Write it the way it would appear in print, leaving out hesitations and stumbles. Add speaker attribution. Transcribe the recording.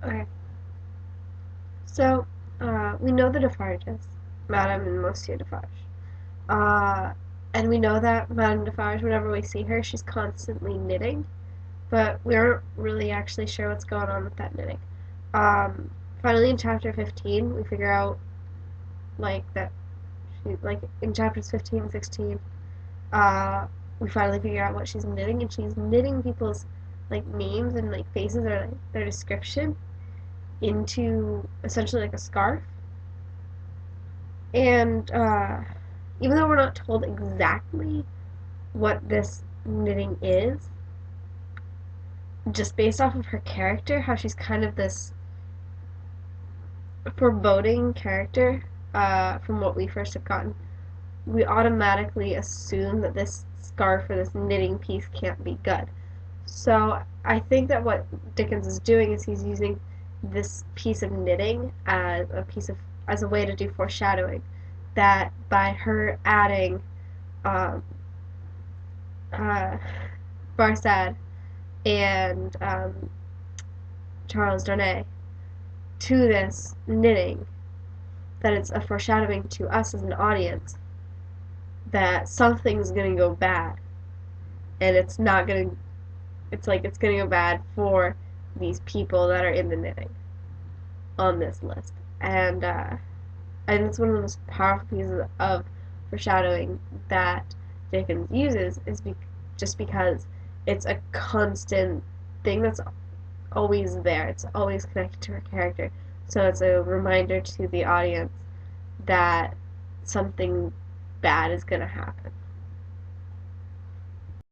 Speaker 1: Okay, so we know the Defarges, Madame and Monsieur Defarge. Uh, and we know that Madame Defarge, whenever we see her, she's constantly knitting, but we aren't really actually sure what's going on with that knitting. Um, Finally, in chapter 15, we figure out like that she like in chapters 15 and 16, uh, we finally figure out what she's knitting, and she's knitting people's like names and like faces or like their description into essentially like a scarf. And even though we're not told exactly what this knitting is, just based off of her character, how she's kind of this foreboding character from what we first have gotten, we automatically assume that this scarf or this knitting piece can't be good. So I think that what Dickens is doing is he's using this piece of knitting as a way to do foreshadowing. That by her adding um, uh, Barsad and Charles Darnay to this knitting, that it's a foreshadowing to us as an audience that something's gonna go bad, and it's not gonna. It's like it's gonna go bad for these people that are in the knitting on this list, and it's one of the most powerful pieces of foreshadowing that Dickens uses just because it's a constant thing that's always there. It's always connected to her character. So it's a reminder to the audience that something bad is going to happen.